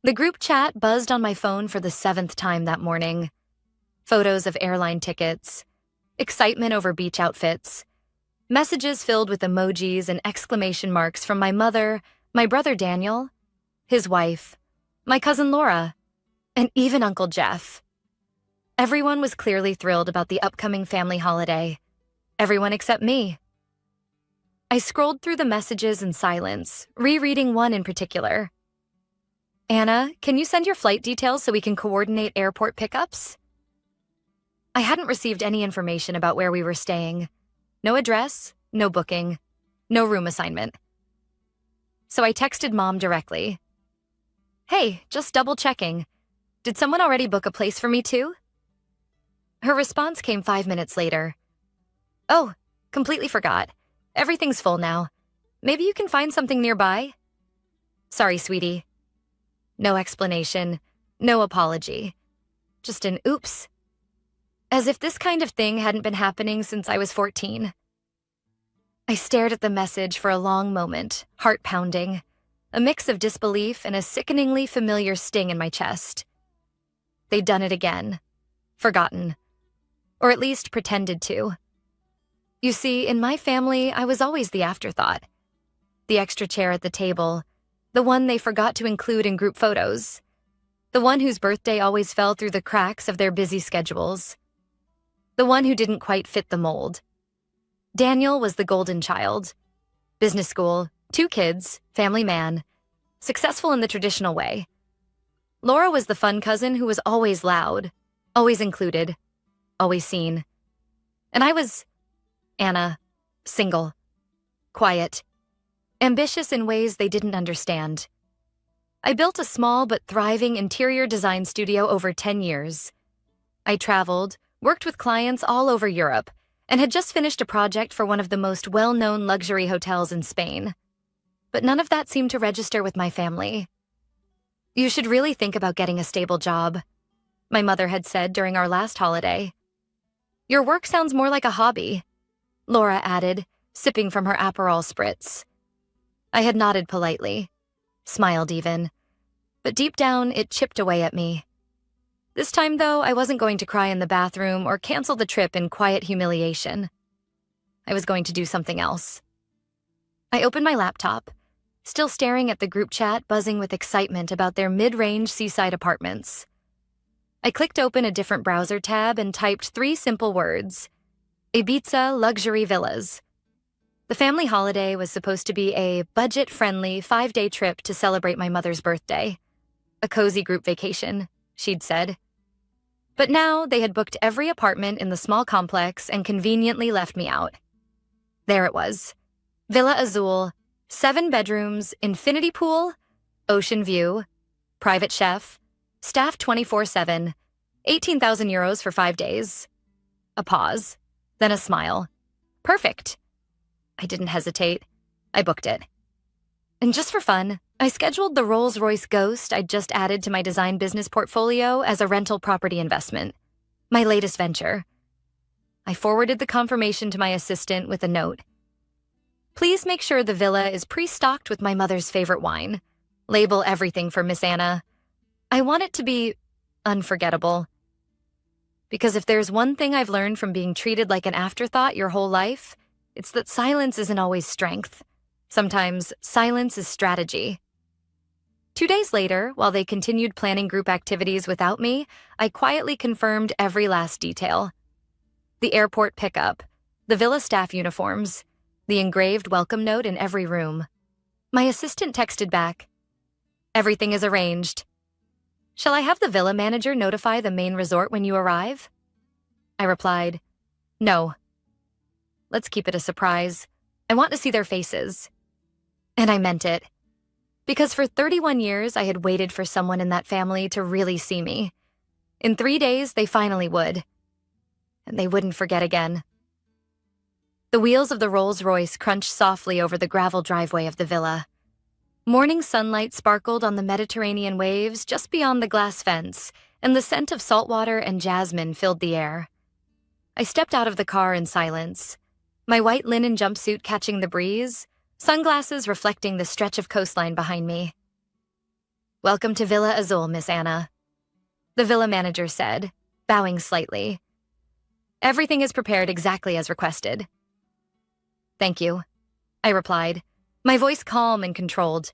The group chat buzzed on my phone for the 7th time that morning. Photos of airline tickets, excitement over beach outfits, messages filled with emojis and exclamation marks from my mother, my brother Daniel, his wife, my cousin Laura, and even Uncle Jeff. Everyone was clearly thrilled about the upcoming family holiday. Everyone except me. I scrolled through the messages in silence, rereading one in particular. "Anna, can you send your flight details so we can coordinate airport pickups?" I hadn't received any information about where we were staying. No address, no booking, no room assignment. So I texted Mom directly. "Hey, just double checking. Did someone already book a place for me too?" Her response came 5 minutes later. "Oh, completely forgot. Everything's full now. Maybe you can find something nearby?" "Sorry, sweetie." No explanation, no apology. Just an oops. As if this kind of thing hadn't been happening since I was 14. I stared at the message for a long moment, heart pounding, a mix of disbelief and a sickeningly familiar sting in my chest. They'd done it again. Forgotten. Or at least pretended to. You see, in my family, I was always the afterthought. The extra chair at the table, the one they forgot to include in group photos, the one whose birthday always fell through the cracks of their busy schedules, the one who didn't quite fit the mold. Daniel was the golden child. Business school, 2 kids, family man, successful in the traditional way. Laura was the fun cousin who was always loud, always included, always seen. And I was Anna, single, quiet, ambitious in ways they didn't understand. I built a small but thriving interior design studio over 10 years. I traveled, worked with clients all over Europe, and had just finished a project for one of the most well-known luxury hotels in Spain. But none of that seemed to register with my family. "You should really think about getting a stable job," my mother had said during our last holiday. "Your work sounds more like a hobby," Laura added, sipping from her Aperol spritz. I had nodded politely, smiled even, but deep down it chipped away at me. This time, though, I wasn't going to cry in the bathroom or cancel the trip in quiet humiliation. I was going to do something else. I opened my laptop, still staring at the group chat buzzing with excitement about their mid-range seaside apartments. I clicked open a different browser tab and typed 3 simple words: Ibiza Luxury Villas. The family holiday was supposed to be a budget-friendly 5-day trip to celebrate my mother's birthday. A cozy group vacation, she'd said. But now they had booked every apartment in the small complex and conveniently left me out. There it was. Villa Azul, 7 bedrooms, infinity pool, ocean view, private chef, staff 24/7, 18,000 euros for 5 days. A pause, then a smile. Perfect. I didn't hesitate. I booked it. And just for fun, I scheduled the Rolls-Royce Ghost I'd just added to my design business portfolio as a rental property investment, my latest venture. I forwarded the confirmation to my assistant with a note. "Please make sure the villa is pre-stocked with my mother's favorite wine. Label everything for Miss Anna. I want it to be unforgettable. Because if there's one thing I've learned from being treated like an afterthought your whole life, it's that silence isn't always strength. Sometimes silence is strategy." 2 days later, while they continued planning group activities without me, I quietly confirmed every last detail. The airport pickup, the villa staff uniforms, the engraved welcome note in every room. My assistant texted back, "Everything is arranged. Shall I have the villa manager notify the main resort when you arrive?" I replied, "No. Let's keep it a surprise. I want to see their faces." And I meant it. Because for 31 years, I had waited for someone in that family to really see me. In 3 days, they finally would. And they wouldn't forget again. The wheels of the Rolls-Royce crunched softly over the gravel driveway of the villa. Morning sunlight sparkled on the Mediterranean waves just beyond the glass fence, and the scent of saltwater and jasmine filled the air. I stepped out of the car in silence, my white linen jumpsuit catching the breeze, sunglasses reflecting the stretch of coastline behind me. "Welcome to Villa Azul, Miss Anna," the villa manager said, bowing slightly. "Everything is prepared exactly as requested." "Thank you," I replied, my voice calm and controlled.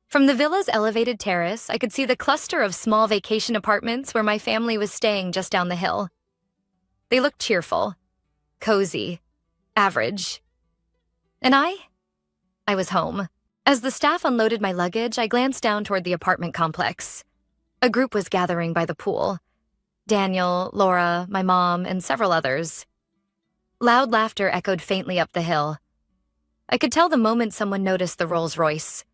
From the villa's elevated terrace, I could see the cluster of small vacation apartments where my family was staying just down the hill. They looked cheerful, cozy, average. And I was home. As the staff unloaded my luggage, I glanced down toward the apartment complex. A group was gathering by the pool. Daniel, Laura, my mom, and several others. Loud laughter echoed faintly up the hill. I could tell the moment someone noticed the Rolls Royce.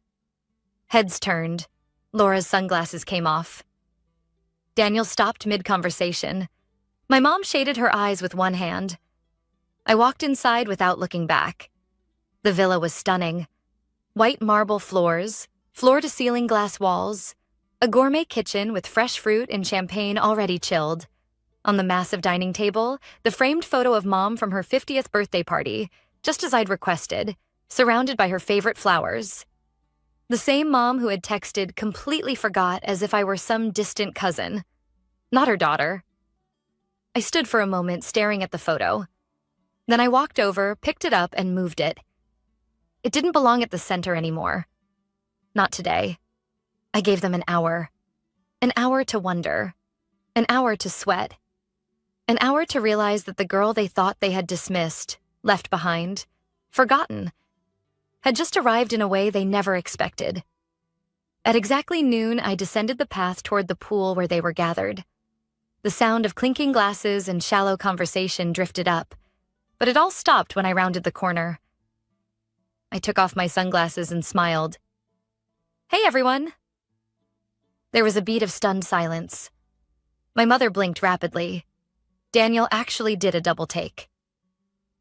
Heads turned. Laura's sunglasses came off. Daniel stopped mid-conversation. My mom shaded her eyes with one hand. I walked inside without looking back. The villa was stunning. White marble floors, floor-to-ceiling glass walls, a gourmet kitchen with fresh fruit and champagne already chilled. On the massive dining table, the framed photo of Mom from her 50th birthday party, just as I'd requested, surrounded by her favorite flowers. The same Mom who had texted completely forgot as if I were some distant cousin, not her daughter. I stood for a moment staring at the photo. Then I walked over, picked it up, and moved it. It didn't belong at the center anymore. Not today. I gave them an hour. An hour to wonder. An hour to sweat. An hour to realize that the girl they thought they had dismissed, left behind, forgotten, had just arrived in a way they never expected. At exactly noon, I descended the path toward the pool where they were gathered. The sound of clinking glasses and shallow conversation drifted up, but it all stopped when I rounded the corner. I took off my sunglasses and smiled. "Hey, everyone." There was a beat of stunned silence. My mother blinked rapidly. Daniel actually did a double take.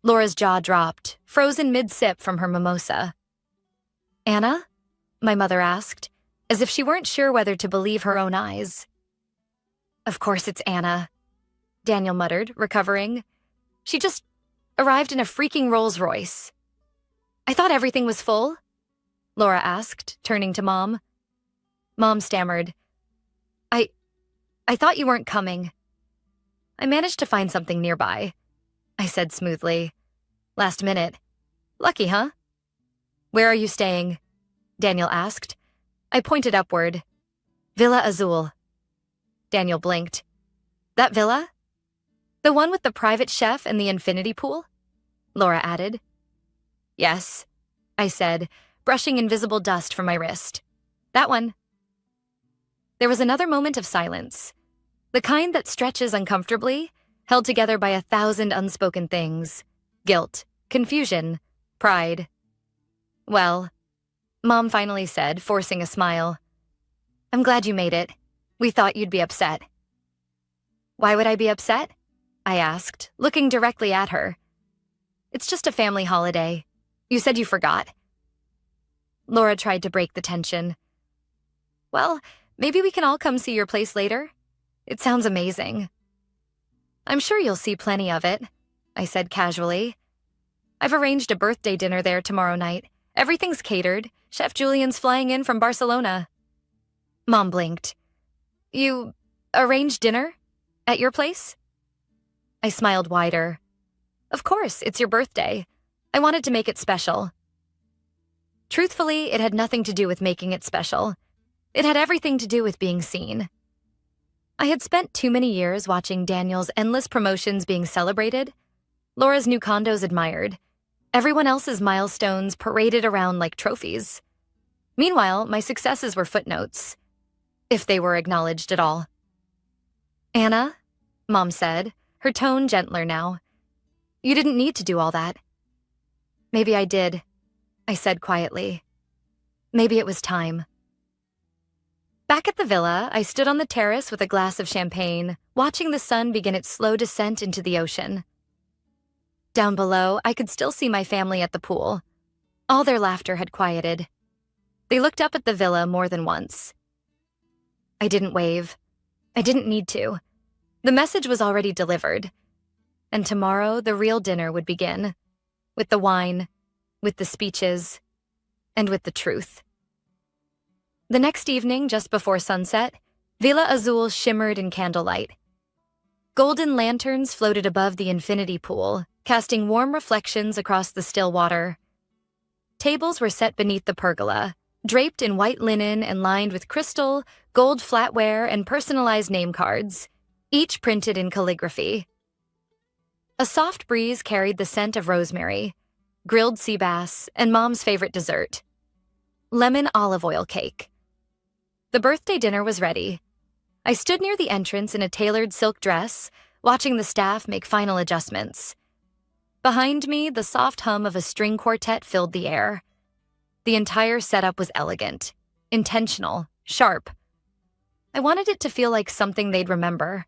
Laura's jaw dropped, frozen mid-sip from her mimosa. "Anna?" my mother asked, as if she weren't sure whether to believe her own eyes. "Of course it's Anna," Daniel muttered, recovering. "She just arrived in a freaking Rolls Royce." "I thought everything was full?" Laura asked, turning to Mom. Mom stammered. I thought you weren't coming." "I managed to find something nearby," I said smoothly. "Last minute. Lucky, huh?" "Where are you staying?" Daniel asked. I pointed upward. "Villa Azul." Daniel blinked. "That villa? The one with the private chef and the infinity pool?" Laura added. "Yes," I said, brushing invisible dust from my wrist. "That one." There was another moment of silence, the kind that stretches uncomfortably, held together by 1,000 unspoken things: guilt, confusion, pride. "Well," Mom finally said, forcing a smile, "I'm glad you made it. We thought you'd be upset." "Why would I be upset?" I asked, looking directly at her. "It's just a family holiday. You said you forgot." Laura tried to break the tension. "Well, maybe we can all come see your place later. It sounds amazing." "I'm sure you'll see plenty of it," I said casually. "I've arranged a birthday dinner there tomorrow night. Everything's catered. Chef Julian's flying in from Barcelona." Mom blinked. "You arranged dinner? At your place?" I smiled wider. "Of course, it's your birthday. I wanted to make it special." Truthfully, it had nothing to do with making it special. It had everything to do with being seen. I had spent too many years watching Daniel's endless promotions being celebrated, Laura's new condos admired, everyone else's milestones paraded around like trophies. Meanwhile, my successes were footnotes, if they were acknowledged at all. "Anna," Mom said, her tone gentler now, "you didn't need to do all that." "Maybe I did," I said quietly. "Maybe it was time." Back at the villa, I stood on the terrace with a glass of champagne, watching the sun begin its slow descent into the ocean. Down below, I could still see my family at the pool. All their laughter had quieted. They looked up at the villa more than once. I didn't wave. I didn't need to. The message was already delivered. And tomorrow, the real dinner would begin. With the wine, with the speeches, and with the truth. The next evening, just before sunset, Villa Azul shimmered in candlelight. Golden lanterns floated above the infinity pool, casting warm reflections across the still water. Tables were set beneath the pergola, draped in white linen and lined with crystal, gold flatware, and personalized name cards, each printed in calligraphy. A soft breeze carried the scent of rosemary, grilled sea bass, and Mom's favorite dessert, lemon olive oil cake. The birthday dinner was ready. I stood near the entrance in a tailored silk dress, watching the staff make final adjustments. Behind me, the soft hum of a string quartet filled the air. The entire setup was elegant, intentional, sharp. I wanted it to feel like something they'd remember,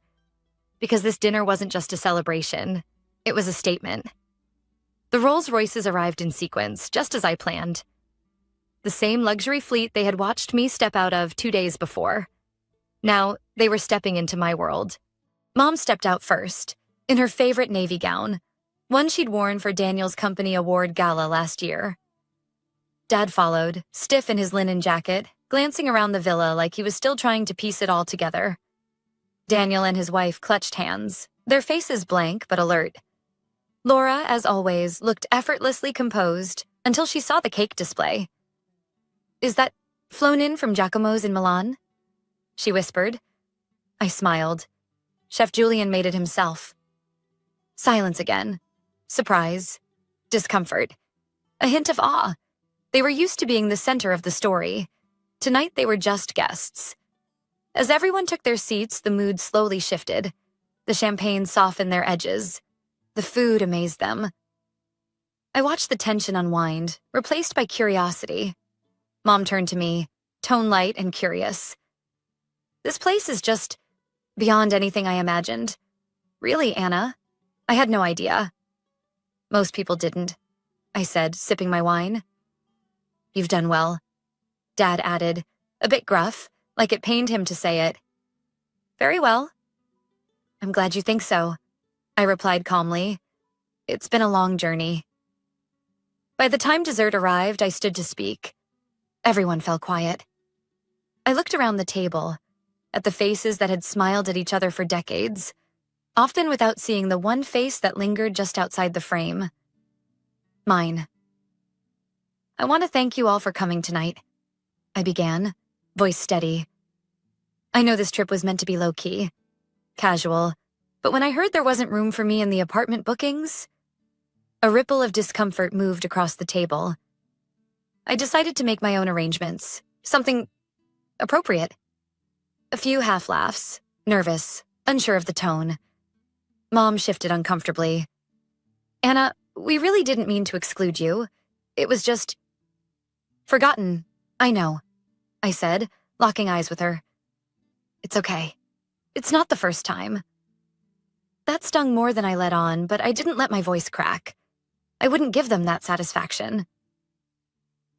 because this dinner wasn't just a celebration, it was a statement. The Rolls-Royces arrived in sequence, just as I planned. The same luxury fleet they had watched me step out of 2 days before. Now, they were stepping into my world. Mom stepped out first, in her favorite navy gown, one she'd worn for Daniel's company award gala last year. Dad followed, stiff in his linen jacket, glancing around the villa like he was still trying to piece it all together. Daniel and his wife clutched hands, their faces blank but alert. Laura, as always, looked effortlessly composed until she saw the cake display. "Is that flown in from Giacomo's in Milan?" she whispered. I smiled. Chef Julian made it himself. Silence again. Surprise. Discomfort. A hint of awe. They were used to being the center of the story. Tonight they were just guests. As everyone took their seats, the mood slowly shifted. The champagne softened their edges. The food amazed them. I watched the tension unwind, replaced by curiosity. Mom turned to me, tone light and curious. "This place is just beyond anything I imagined. Really, Anna? I had no idea." "Most people didn't," I said, sipping my wine. "You've done well," Dad added, a bit gruff, like it pained him to say it. "Very well." "I'm glad you think so," I replied calmly. "It's been a long journey." By the time dessert arrived, I stood to speak. Everyone fell quiet. I looked around the table, at the faces that had smiled at each other for decades, often without seeing the one face that lingered just outside the frame. Mine. "I want to thank you all for coming tonight," I began, voice steady. "I know this trip was meant to be low-key, casual, but when I heard there wasn't room for me in the apartment bookings..." A ripple of discomfort moved across the table. I decided to make my own arrangements, something appropriate. A few half-laughs, nervous, unsure of the tone. Mom shifted uncomfortably. "Anna, we really didn't mean to exclude you. It was just..." "Forgotten, I know," I said, locking eyes with her. "It's okay. It's not the first time." That stung more than I let on, but I didn't let my voice crack. I wouldn't give them that satisfaction.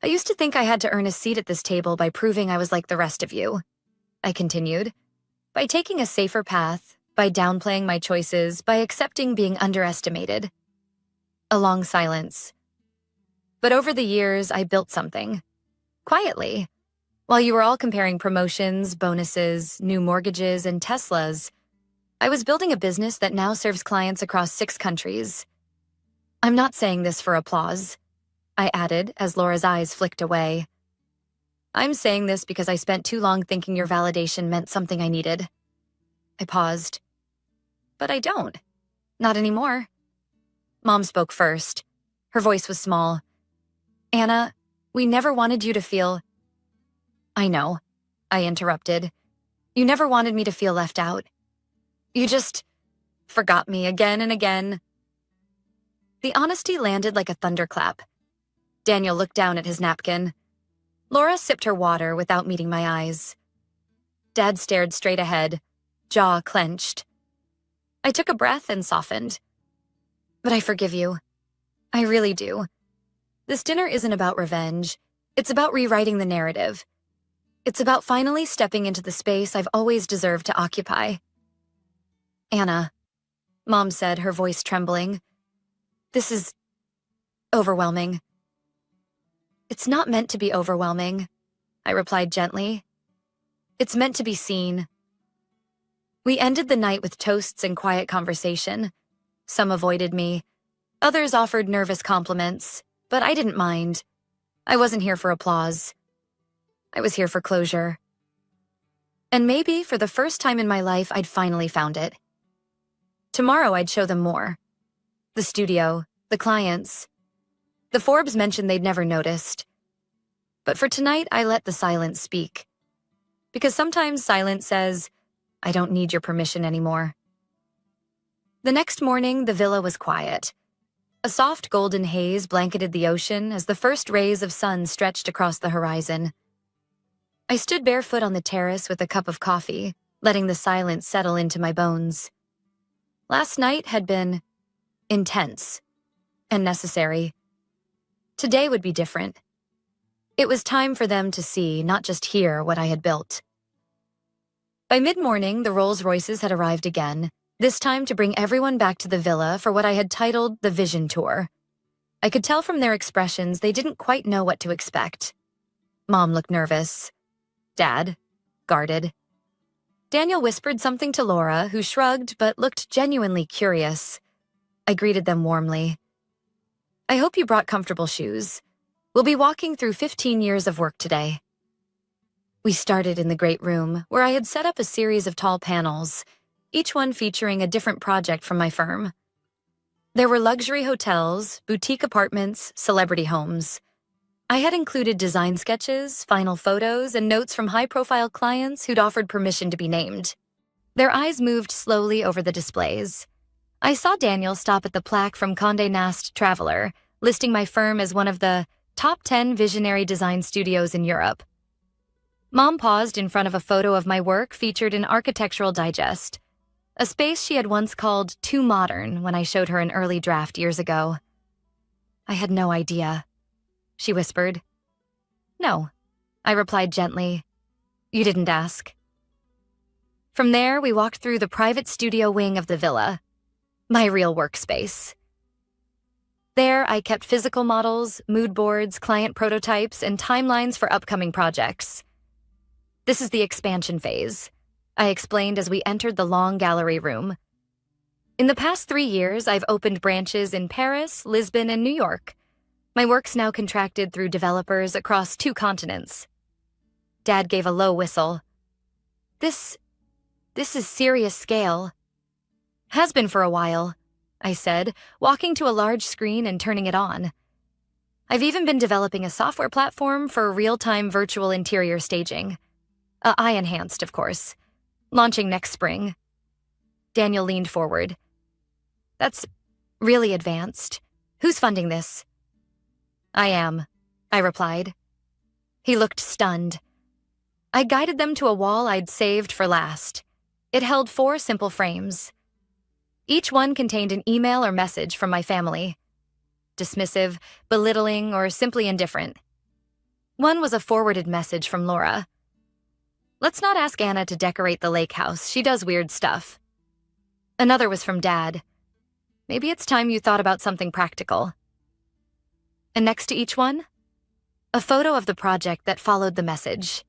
"I used to think I had to earn a seat at this table by proving I was like the rest of you," I continued. "By taking a safer path, by downplaying my choices, by accepting being underestimated." A long silence. "But over the years, I built something. Quietly. While you were all comparing promotions, bonuses, new mortgages, and Teslas, I was building a business that now serves clients across 6 countries. I'm not saying this for applause," I added as Laura's eyes flicked away. "I'm saying this because I spent too long thinking your validation meant something I needed." I paused. "But I don't. Not anymore." Mom spoke first. Her voice was small. "Anna, we never wanted you to feel..." "I know," I interrupted. "You never wanted me to feel left out. You just forgot me again and again." The honesty landed like a thunderclap. Daniel looked down at his napkin. Laura sipped her water without meeting my eyes. Dad stared straight ahead, jaw clenched. I took a breath and softened. "But I forgive you. I really do. This dinner isn't about revenge. It's about rewriting the narrative. It's about finally stepping into the space I've always deserved to occupy." "Anna," Mom said, her voice trembling, "this is overwhelming." "It's not meant to be overwhelming," I replied gently. It's meant to be seen. We ended the night with toasts and quiet conversation. Some avoided me. Others offered nervous compliments, but I didn't mind. I wasn't here for applause. I was here for closure. And maybe, for the first time in my life, I'd finally found it. Tomorrow I'd show them more. The studio, the clients. The Forbes mentioned they'd never noticed. But for tonight, I let the silence speak. Because sometimes silence says, I don't need your permission anymore. The next morning, the villa was quiet. A soft golden haze blanketed the ocean as the first rays of sun stretched across the horizon. I stood barefoot on the terrace with a cup of coffee, letting the silence settle into my bones. Last night had been intense and necessary. Today would be different. It was time for them to see, not just hear, what I had built. By mid-morning, the Rolls-Royces had arrived again, this time to bring everyone back to the villa for what I had titled the Vision Tour. I could tell from their expressions they didn't quite know what to expect. Mom looked nervous. Dad, guarded. Daniel whispered something to Laura, who shrugged but looked genuinely curious. I greeted them warmly. I hope you brought comfortable shoes. We'll be walking through 15 years of work today. We started in the great room, where I had set up a series of tall panels, each one featuring a different project from my firm. There were luxury hotels, boutique apartments, celebrity homes. I had included design sketches, final photos, and notes from high-profile clients who'd offered permission to be named. Their eyes moved slowly over the displays. I saw Daniel stop at the plaque from Condé Nast Traveler, listing my firm as one of the top 10 visionary design studios in Europe. Mom paused in front of a photo of my work featured in Architectural Digest, a space she had once called too modern when I showed her an early draft years ago. I had no idea, she whispered. No, I replied gently. You didn't ask. From there, we walked through the private studio wing of the villa, my real workspace. There, I kept physical models, mood boards, client prototypes, and timelines for upcoming projects. This is the expansion phase, I explained as we entered the long gallery room. In the past 3 years, I've opened branches in Paris, Lisbon, and New York. My work's now contracted through developers across 2 continents. Dad gave a low whistle. This is serious scale. Has been for a while, I said, walking to a large screen and turning it on. I've even been developing a software platform for real-time virtual interior staging. AI-enhanced, of course. Launching next spring. Daniel leaned forward. That's really advanced. Who's funding this? I am, I replied. He looked stunned. I guided them to a wall I'd saved for last. It held 4 simple frames. Each one contained an email or message from my family. Dismissive, belittling, or simply indifferent. One was a forwarded message from Laura. Let's not ask Anna to decorate the lake house. She does weird stuff. Another was from Dad. Maybe it's time you thought about something practical. And next to each one, a photo of the project that followed the message.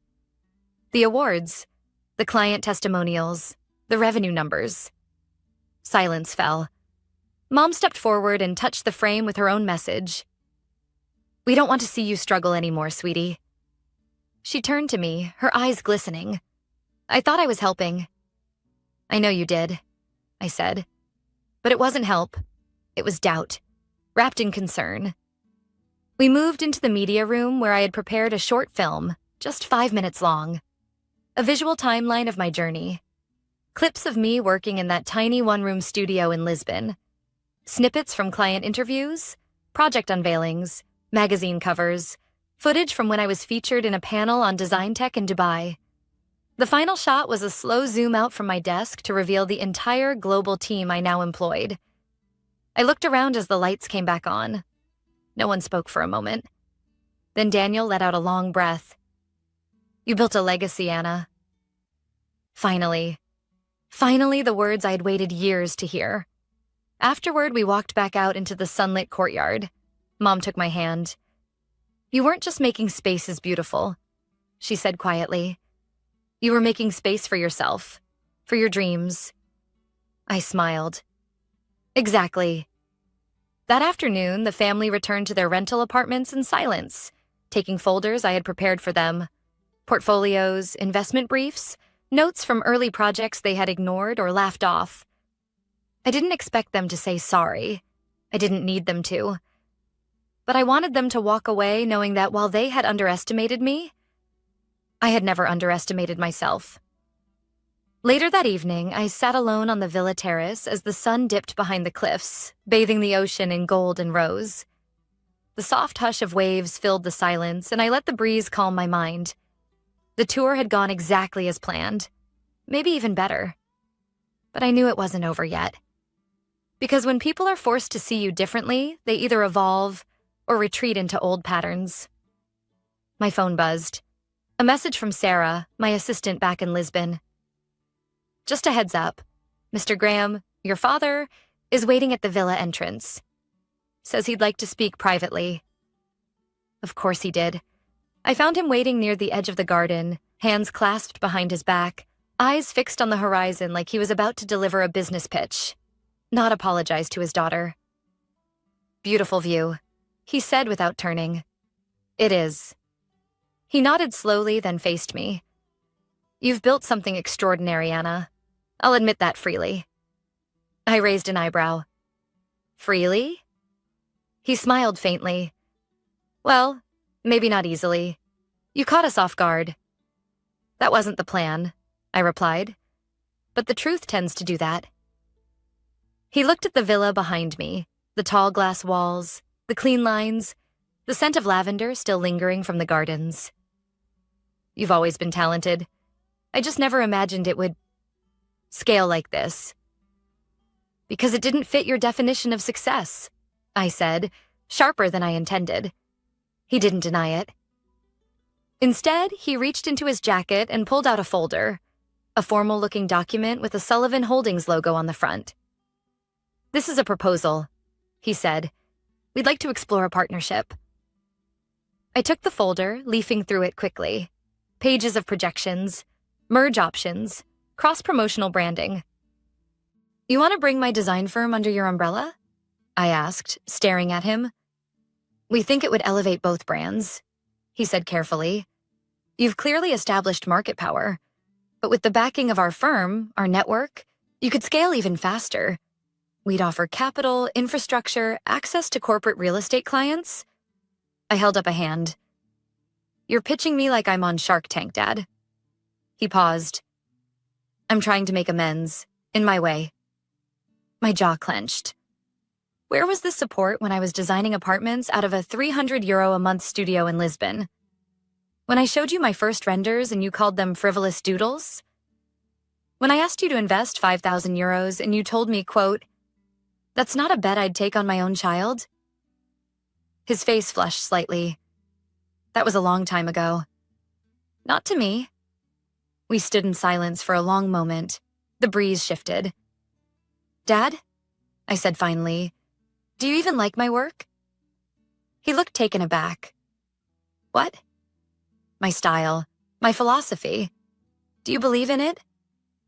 The awards, the client testimonials, the revenue numbers. Silence fell. Mom stepped forward and touched the frame with her own message. We don't want to see you struggle anymore, sweetie. She turned to me, her eyes glistening. I thought I was helping. I know you did, I said. But it wasn't help. It was doubt, wrapped in concern. We moved into the media room where I had prepared a short film, just 5 minutes long. A visual timeline of my journey. Clips of me working in that tiny one-room studio in Lisbon. Snippets from client interviews, project unveilings, magazine covers, footage from when I was featured in a panel on design tech in Dubai. The final shot was a slow zoom out from my desk to reveal the entire global team I now employed. I looked around as the lights came back on. No one spoke for a moment. Then Daniel let out a long breath. You built a legacy, Anna. Finally, the words I'd waited years to hear. Afterward, we walked back out into the sunlit courtyard. Mom took my hand. You weren't just making spaces beautiful. she said quietly. You were making space for yourself, for your dreams. I smiled. Exactly. That afternoon, the family returned to their rental apartments in silence, taking folders I had prepared for them, portfolios, investment briefs, notes from early projects they had ignored or laughed off. I didn't expect them to say sorry. I didn't need them to. But I wanted them to walk away knowing that while they had underestimated me, I had never underestimated myself. Later that evening, I sat alone on the villa terrace as the sun dipped behind the cliffs, bathing the ocean in gold and rose. The soft hush of waves filled the silence, and I let the breeze calm my mind. The tour had gone exactly as planned, maybe even better. But I knew it wasn't over yet. Because when people are forced to see you differently, they either evolve or retreat into old patterns. My phone buzzed. A message from Sarah, my assistant back in Lisbon. Just a heads up, Mr. Graham, your father, is waiting at the villa entrance. Says he'd like to speak privately. Of course he did. I found him waiting near the edge of the garden, hands clasped behind his back, eyes fixed on the horizon like he was about to deliver a business pitch, not apologize to his daughter. Beautiful view, he said without turning. It is. He nodded slowly, then faced me. You've built something extraordinary, Anna. I'll admit that freely. I raised an eyebrow. Freely? He smiled faintly. Well, maybe not easily. You caught us off guard. That wasn't the plan, I replied. But the truth tends to do that. He looked at the villa behind me, the tall glass walls, the clean lines, the scent of lavender still lingering from the gardens. You've always been talented. I just never imagined it would scale like this. Because it didn't fit your definition of success, I said, sharper than I intended. He didn't deny it. Instead, he reached into his jacket and pulled out a folder, a formal-looking document with a Sullivan Holdings logo on the front. This is a proposal, he said. We'd like to explore a partnership. I took the folder, leafing through it quickly. Pages of projections, merge options, cross-promotional branding. You want to bring my design firm under your umbrella? I asked, staring at him. We think it would elevate both brands, he said carefully. You've clearly established market power, but with the backing of our firm, our network, you could scale even faster. We'd offer capital, infrastructure, access to corporate real estate clients. I held up a hand. You're pitching me like I'm on Shark Tank, Dad. He paused. I'm trying to make amends, in my way. My jaw clenched. Where was the support when I was designing apartments out of a €300 a month studio in Lisbon? When I showed you my first renders and you called them frivolous doodles? When I asked you to invest €5,000 and you told me, quote, that's not a bet I'd take on my own child? His face flushed slightly. That was a long time ago. Not to me. We stood in silence for a long moment. The breeze shifted. Dad? I said finally. Do you even like my work? He looked taken aback. What? My style, my philosophy. Do you believe in it?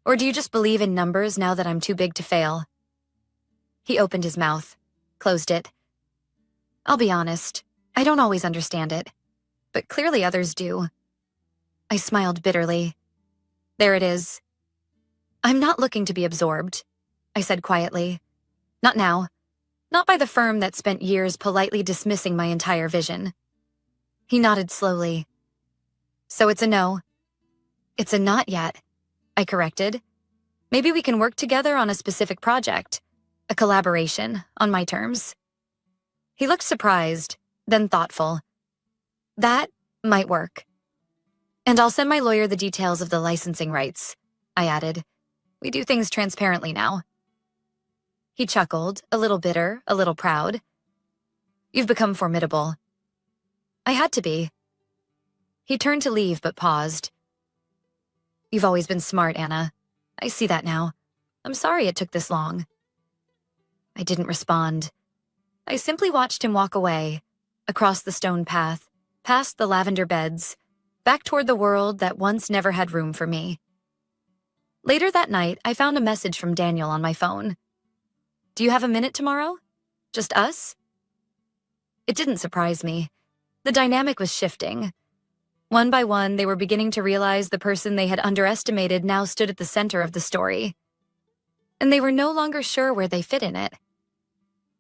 Or do you just believe in numbers now that I'm too big to fail? He opened his mouth, closed it. I'll be honest, I don't always understand it, but clearly others do. I smiled bitterly. There it is. I'm not looking to be absorbed, I said quietly. Not now. Not by the firm that spent years politely dismissing my entire vision. He nodded slowly. So it's a no. It's a not yet, I corrected. Maybe we can work together on a specific project, a collaboration, on my terms. He looked surprised, then thoughtful. That might work. And I'll send my lawyer the details of the licensing rights, I added. We do things transparently now. He chuckled, a little bitter, a little proud. You've become formidable. I had to be. He turned to leave but paused. You've always been smart, Anna. I see that now. I'm sorry it took this long. I didn't respond. I simply watched him walk away, across the stone path, past the lavender beds, back toward the world that once never had room for me. Later that night, I found a message from Daniel on my phone. "Do you have a minute tomorrow? Just us?" It didn't surprise me. The dynamic was shifting. One by one, they were beginning to realize the person they had underestimated now stood at the center of the story. And they were no longer sure where they fit in it.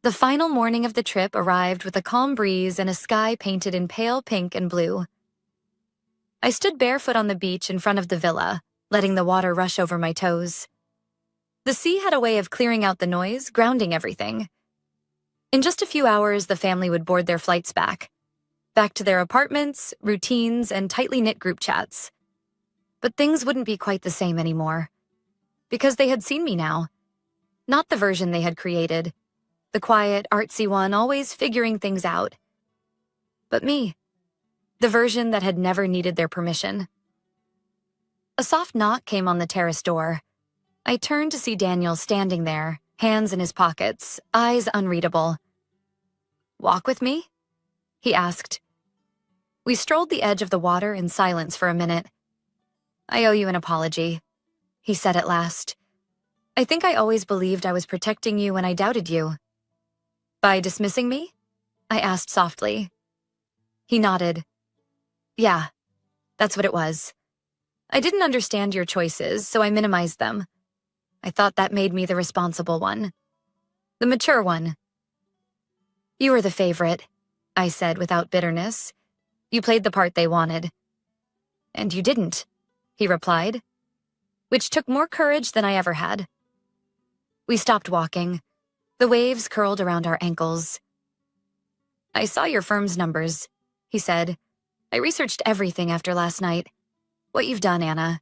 The final morning of the trip arrived with a calm breeze and a sky painted in pale pink and blue. I stood barefoot on the beach in front of the villa, letting the water rush over my toes. The sea had a way of clearing out the noise, grounding everything. In just a few hours, the family would board their flights back to their apartments, routines, and tightly knit group chats. But things wouldn't be quite the same anymore. Because they had seen me now. Not the version they had created. The quiet, artsy one always figuring things out. But me. The version that had never needed their permission. A soft knock came on the terrace door. I turned to see Daniel standing there, hands in his pockets, eyes unreadable. "Walk with me?" he asked. We strolled the edge of the water in silence for a minute. "I owe you an apology," he said at last. "I think I always believed I was protecting you when I doubted you." "By dismissing me?" I asked softly. He nodded. "Yeah, that's what it was. I didn't understand your choices, so I minimized them. I thought that made me the responsible one. The mature one." "You were the favorite," I said without bitterness. "You played the part they wanted." "And you didn't," he replied, which took more courage than I ever had. We stopped walking. The waves curled around our ankles. "I saw your firm's numbers," he said. "I researched everything after last night. What you've done, Anna.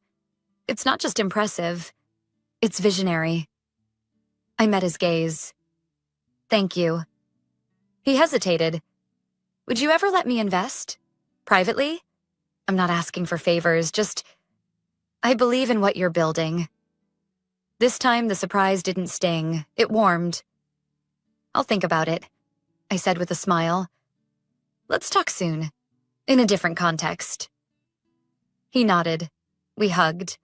It's not just impressive. It's visionary." I met his gaze. "Thank you." He hesitated. "Would you ever let me invest? Privately? I'm not asking for favors, just, I believe in what you're building." This time, the surprise didn't sting. It warmed. "I'll think about it," I said with a smile. "Let's talk soon, in a different context." He nodded. We hugged.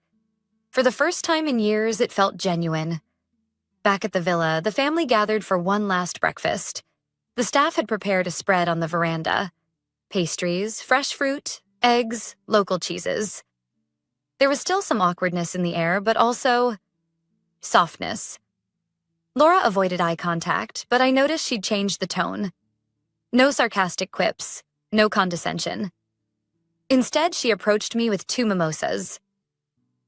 For the first time in years, it felt genuine. Back at the villa, the family gathered for one last breakfast. The staff had prepared a spread on the veranda. Pastries, fresh fruit, eggs, local cheeses. There was still some awkwardness in the air, but also softness. Laura avoided eye contact, but I noticed she'd changed the tone. No sarcastic quips, no condescension. Instead, she approached me with 2 mimosas.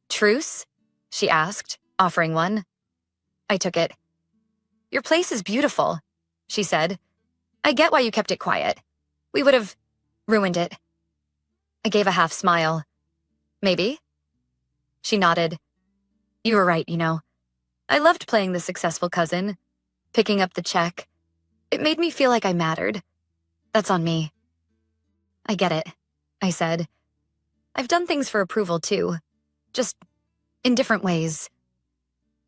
"Truce?" she asked, offering one. I took it. "Your place is beautiful," she said. "I get why you kept it quiet. We would have ruined it." I gave a half smile. "Maybe?" She nodded. "You were right, you know. I loved playing the successful cousin, picking up the check. It made me feel like I mattered. That's on me." "I get it," I said. "I've done things for approval too, just in different ways."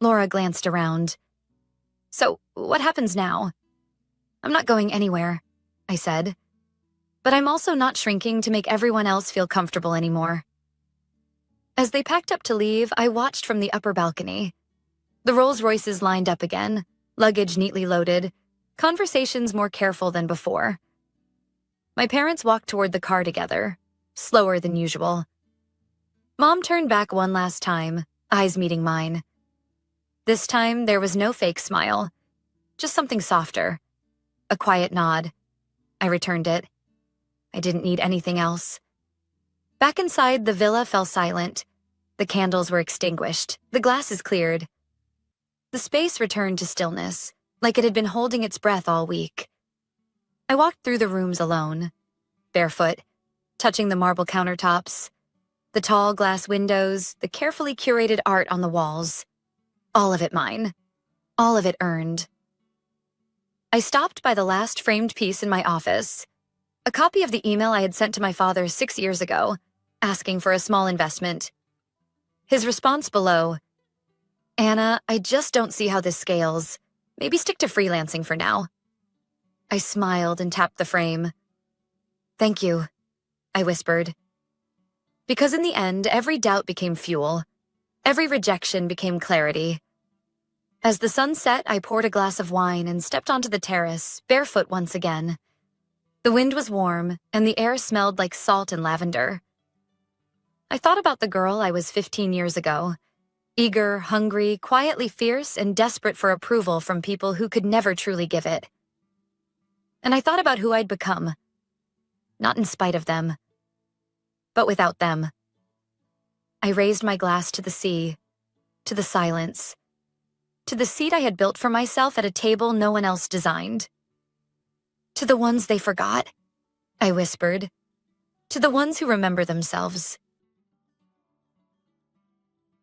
Laura glanced around. "So, what happens now?" "I'm not going anywhere," I said. "But I'm also not shrinking to make everyone else feel comfortable anymore." As they packed up to leave, I watched from the upper balcony. The Rolls-Royces lined up again, luggage neatly loaded, conversations more careful than before. My parents walked toward the car together, slower than usual. Mom turned back one last time, eyes meeting mine. This time, there was no fake smile, just something softer. A quiet nod. I returned it. I didn't need anything else. Back inside, the villa fell silent. The candles were extinguished, the glasses cleared. The space returned to stillness, like it had been holding its breath all week. I walked through the rooms alone, barefoot, touching the marble countertops, the tall glass windows, the carefully curated art on the walls. All of it mine. All of it earned. I stopped by the last framed piece in my office, a copy of the email I had sent to my father 6 years ago, asking for a small investment. His response below, "Anna, I just don't see how this scales. Maybe stick to freelancing for now." I smiled and tapped the frame. "Thank you," I whispered. Because in the end, every doubt became fuel. Every rejection became clarity. As the sun set, I poured a glass of wine and stepped onto the terrace, barefoot once again. The wind was warm, and the air smelled like salt and lavender. I thought about the girl I was 15 years ago. Eager, hungry, quietly fierce, and desperate for approval from people who could never truly give it. And I thought about who I'd become. Not in spite of them, but without them. I raised my glass to the sea, to the silence, to the seat I had built for myself at a table no one else designed. To the ones they forgot, I whispered. To the ones who remember themselves.